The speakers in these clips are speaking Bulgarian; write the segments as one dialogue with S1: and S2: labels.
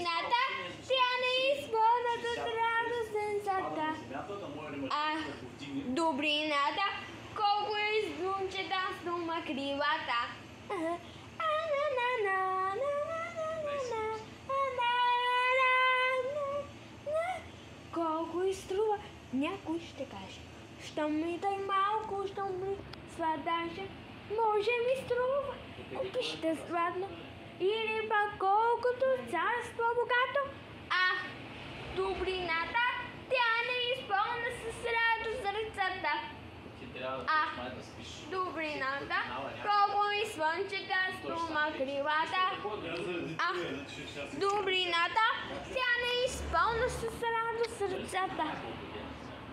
S1: добрината, тя не изпълна с радост сензата. Ах, добрината, колко изгончета снома крилата. Колко изтрува, някой ще каже. Щом ми дай малко, щом ми сладаже, може ми струва, купища сладно, или пак колкото царство богато. Ах, добрината, тя не изпълна с радост сърцата. Ах, добрината, колко ми слънчета струма крилата. Ах, добрината, тя не изпълна с радост сърцата.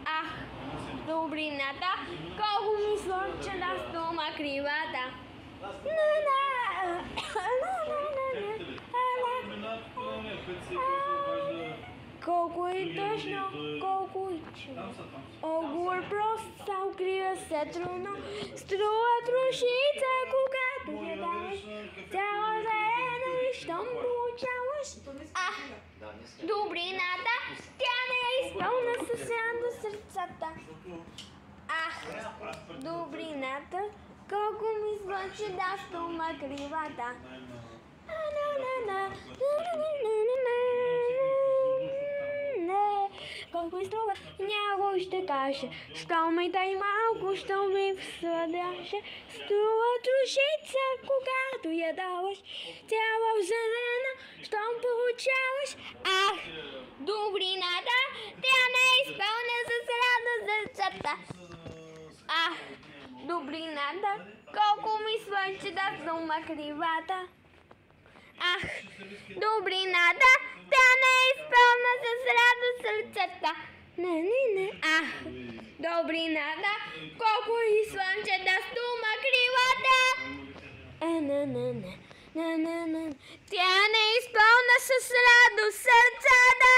S1: Ах, добрината, колко ми слънчета струма крилата. Колко е тъжно, колко е чудно. Огур прост, са укрива се трудно. Струва трошица, когато я даваш. Цяла заедно и щом получаваш. Ах, добрината, тя не е изпълна с радост сърцата. Ах, добрината, колко ми звънче да стома кривата. Колко изтрува, някой ще каже. Що ми дай малко, що ми всъдаше. Струва трошица, когато я даваш. Цяла зелена, щом получаваш. Ах, добрината, тя не е изпълнена с радост сърцата. Ах, добрината, колко ми слънче да снома кривата. Ах, добрината, тя не е изпълна с радост сърцата. Не. Ах, добрината, колко и слънче да стума крилата. Тя не е изпълна с радост сърцата.